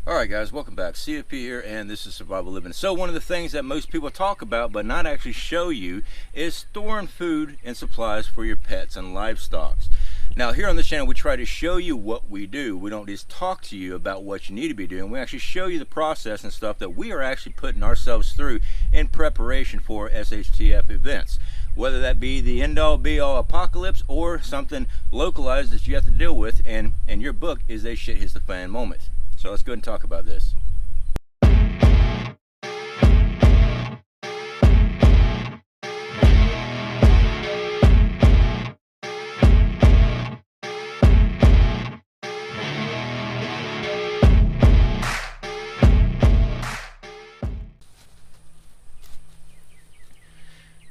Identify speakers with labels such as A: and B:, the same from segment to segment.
A: Alright guys, welcome back. CFP here, and this is Survival Living. So one of the things that most people talk about but not actually show you is storing food and supplies for your pets and livestock. Now here on this channel we try to show you what we do. We don't just talk to you about what you need to be doing. We actually show you the process and stuff that we are actually putting ourselves through in preparation for SHTF events. Whether that be the end-all be-all apocalypse or something localized that you have to deal with, and your book is a shit hits the fan moment. So let's go ahead and talk about this.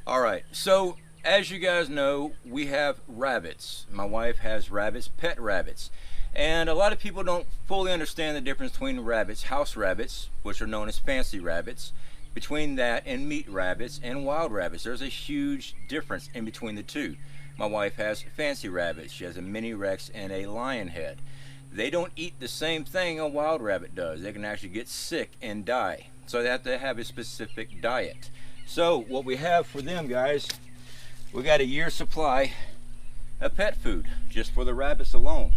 A: Alright, so as you guys know, we have rabbits. My wife has rabbits, pet rabbits. And a lot of people don't fully understand the difference between rabbits, house rabbits, which are known as fancy rabbits, between that and meat rabbits and wild rabbits. There's a huge difference in between the two. My wife has fancy rabbits. She has a mini Rex and a lion head. They don't eat the same thing a wild rabbit does. They can actually get sick and die. So they have to have a specific diet. So what we have for them, guys, we got a year's supply of pet food just for the rabbits alone.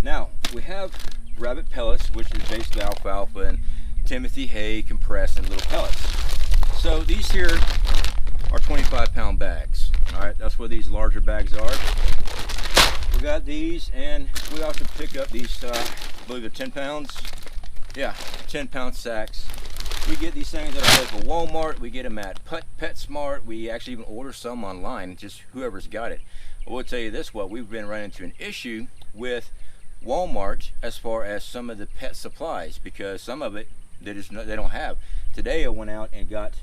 A: Now, we have rabbit pellets, which is basically alfalfa and Timothy hay compressed in little pellets. So these here are 25-pound bags. All right, that's what these larger bags are. We got these, and we also pick up these, I believe they're 10 pounds. Yeah, 10-pound sacks. We get these things at a local Walmart. We get them at PetSmart. We actually even order some online, just whoever's got it. I will tell you this, we've been running into an issue with Walmart as far as some of the pet supplies, because some of it they don't have. Today I went out and got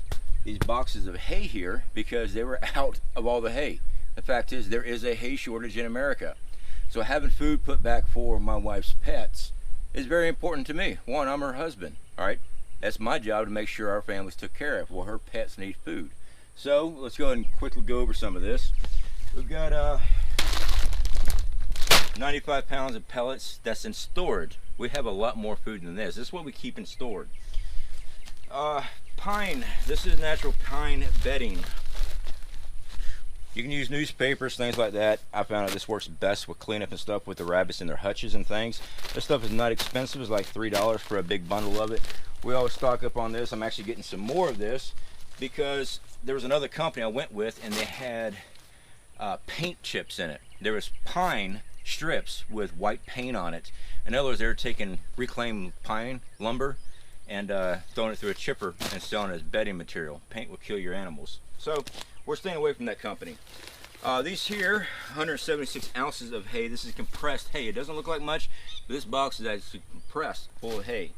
A: these boxes of hay here because they were out of all the hay. The fact is there is a hay shortage in America. So having food put back for my wife's pets is very important to me. One, I'm her husband, all right? That's my job to make sure our families took care of. Well, her pets need food. So let's go ahead and quickly go over some of this. We've got 95 pounds of pellets that's in storage. We have a lot more food than this. This is what we keep in storage. Pine. This is natural pine bedding. You can use newspapers, things like that. I found out this works best with cleanup and stuff with the rabbits in their hutches and things. This stuff is not expensive. It's like $3 for a big bundle of it. We always stock up on this. I'm actually getting some more of this because there was another company I went with and they had paint chips in it. There was pine strips with white paint on it. In other words, they were taking reclaimed pine lumber and throwing it through a chipper and selling it as bedding material. Paint will kill your animals. So we're staying away from that company. These here, 176 ounces of hay. This is compressed hay. It doesn't look like much, but this box is actually compressed full of hay.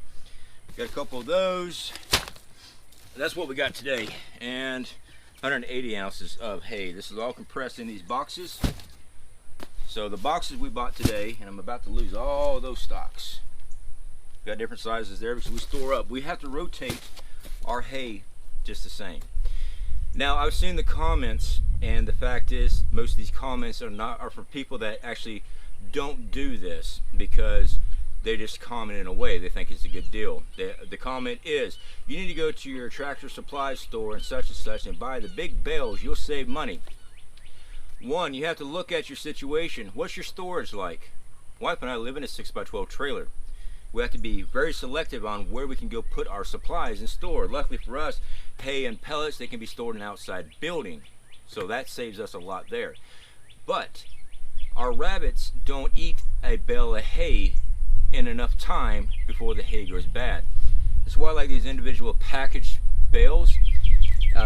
A: Got a couple of those. That's what we got today. And 180 ounces of hay. This is all compressed in these boxes. So the boxes we bought today, and I'm about to lose all those stocks. Got different sizes there because we store up. We have to rotate our hay just the same. Now I've seen the comments, and the fact is most of these comments are for people that actually don't do this because they just comment in a way. They think it's a good deal. The comment is, you need to go to your tractor supply store and such and buy the big bales. You'll save money. One, you have to look at your situation. What's your storage like? Wife and I live in a 6x12 trailer. We have to be very selective on where we can go put our supplies and store. Luckily for us, hay and pellets, they can be stored in an outside building. So that saves us a lot there. But our rabbits don't eat a bale of hay in enough time before the hay goes bad. That's why I like these individual package bales,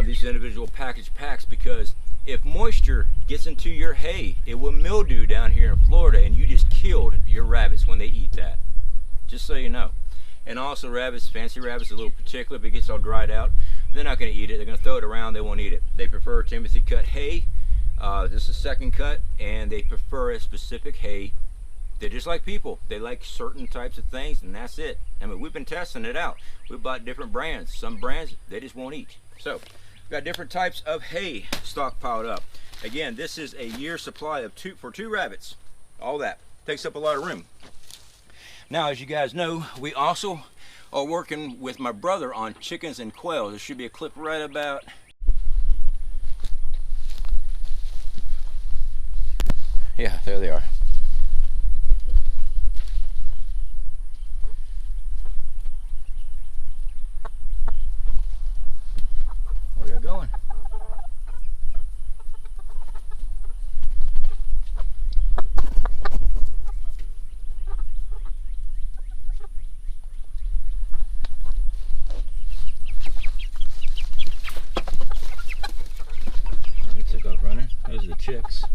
A: these individual package packs, because if moisture gets into your hay, it will mildew down here in Florida, and you just killed your rabbits when they eat that. Just so you know. And also rabbits, fancy rabbits, a little particular, if it gets all dried out, they're not going to eat it. They're going to throw it around, they won't eat it. They prefer Timothy cut hay. This is second cut, and they prefer a specific hay. They're just like people. They like certain types of things, and that's it. I mean, we've been testing it out. We bought different brands. Some brands, they just won't eat. So we've got different types of hay stockpiled up. Again, this is a year's supply of for two rabbits. All that takes up a lot of room. Now, as you guys know, we also or working with my brother on chickens and quail. There should be a clip right about. Yeah, there they are. Where you going? Oh, he took off running. Those are the chicks.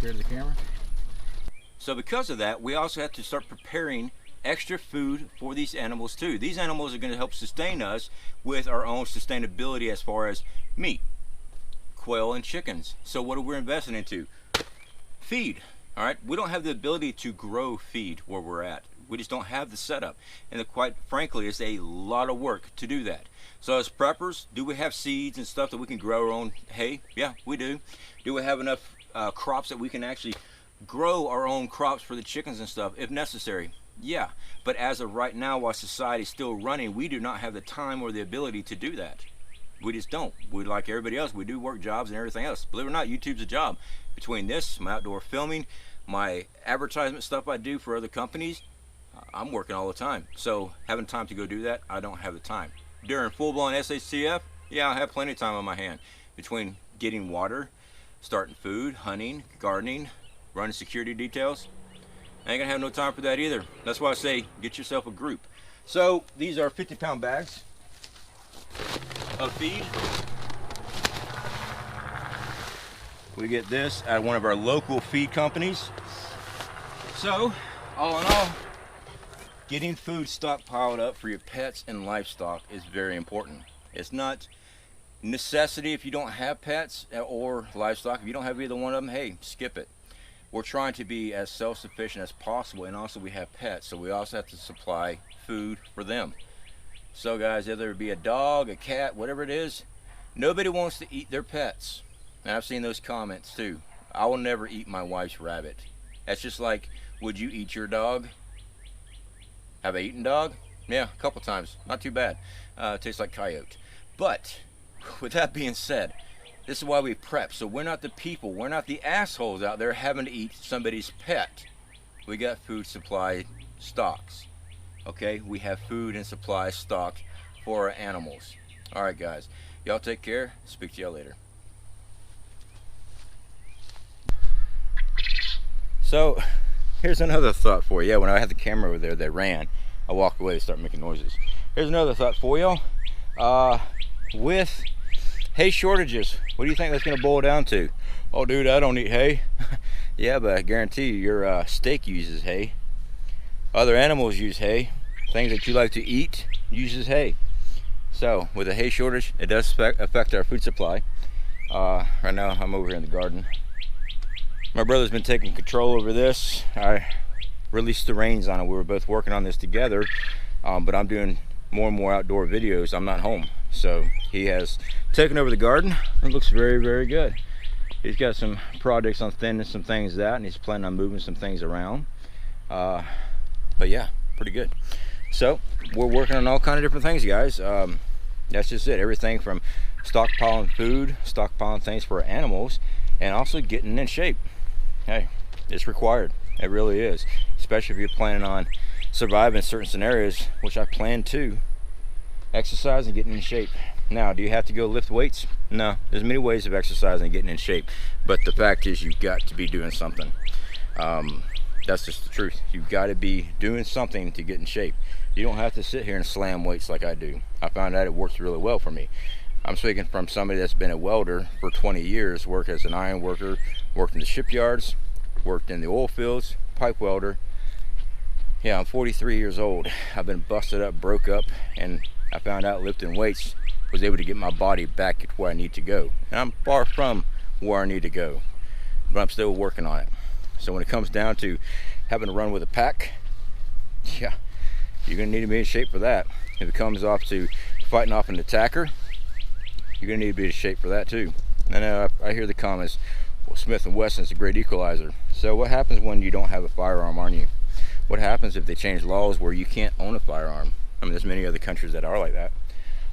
A: Scared of the camera? So because of that, we also have to start preparing extra food for these animals too. These animals are going to help sustain us with our own sustainability as far as meat, quail, and chickens. So what are we investing into? Feed. All right, we don't have the ability to grow feed where we're at. We just don't have the setup, and quite frankly, it's a lot of work to do that. So as preppers, do we have seeds and stuff that we can grow our own hay? Yeah, we do. Do we have enough crops that we can actually grow our own crops for the chickens and stuff if necessary? Yeah, but as of right now, while society is still running, we do not have the time or the ability to do that. We just don't. We, like everybody else, we do work jobs and everything else. Believe it or not, YouTube's a job. Between this, my outdoor filming, my advertisement stuff I do for other companies, I'm working all the time. So having time to go do that, I don't have the time. During full-blown SHTF, yeah, I have plenty of time on my hand. Between getting water, starting food, hunting, gardening, running security details, I ain't gonna have no time for that either. That's why I say get yourself a group. So these are 50-pound bags of feed. We get this at one of our local feed companies. So all in all, getting food stockpiled up for your pets and livestock is very important. It's not necessity if you don't have pets or livestock. If you don't have either one of them, hey, skip it. We're trying to be as self-sufficient as possible, and also we have pets, so we also have to supply food for them. So guys, whether it be a dog, a cat, whatever it is, nobody wants to eat their pets. And I've seen those comments too. I will never eat my wife's rabbit. That's just like, would you eat your dog? Have I eaten dog? Yeah, a couple times. Not too bad. Tastes like coyote. But with that being said, this is why we prep. So we're not the people, we're not the assholes out there having to eat somebody's pet. We got food supply stocks. Okay, we have food and supply stock for our animals. All right, guys, y'all take care. Speak to y'all later. So here's another thought for you. Yeah, when I had the camera over there that ran, I walked away to start making noises. Here's another thought for y'all. With hay shortages, what do you think that's going to boil down to? Oh, dude, I don't eat hay. Yeah, but I guarantee you, your steak uses hay. Other animals use hay. Things that you like to eat uses hay. So with a hay shortage, it does affect our food supply. Right now, I'm over here in the garden. My brother's been taking control over this. I released the reins on it. We were both working on this together, but I'm doing more and more outdoor videos. I'm not home, so he has taken over the garden. It looks very, very good. He's got some projects on thinning some things out, and he's planning on moving some things around. But yeah, pretty good. So we're working on all kinds of different things, guys. That's just it. Everything from stockpiling food, stockpiling things for our animals, and also getting in shape. Hey, it's required. It really is, especially if you're planning on surviving certain scenarios, which I plan to. Exercise and getting in shape. Now, do you have to go lift weights? No, there's many ways of exercising and getting in shape, but the fact is you've got to be doing something. That's just the truth. You've got to be doing something to get in shape. You don't have to sit here and slam weights like I do. I found out it works really well for me. I'm speaking from somebody that's been a welder for 20 years, worked as an iron worker, worked in the shipyards, worked in the oil fields, pipe welder. Yeah, I'm 43 years old. I've been busted up, broke up, and I found out lifting weights was able to get my body back to where I need to go. And I'm far from where I need to go. but I'm still working on it. So when it comes down to having to run with a pack, yeah, you're gonna need to be in shape for that. If it comes off to fighting off an attacker, you're gonna need to be in shape for that too. And I hear the comments, well, Smith & Wesson's a great equalizer. So what happens when you don't have a firearm on you? What happens if they change laws where you can't own a firearm? I mean, there's many other countries that are like that.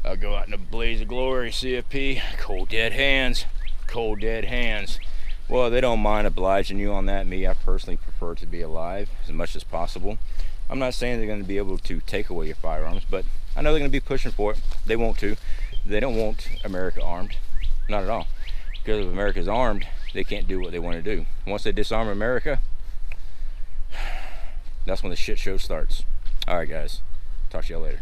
A: I'll go out in a blaze of glory, CFP, cold dead hands, cold dead hands. Well, they don't mind obliging you on that. Me, I personally prefer to be alive as much as possible. I'm not saying they're going to be able to take away your firearms, but I know they're going to be pushing for it. They want to. They don't want America armed. Not at all. Because if America's armed, they can't do what they want to do. Once they disarm America, that's when the shit show starts. All right, guys. Talk to y'all later.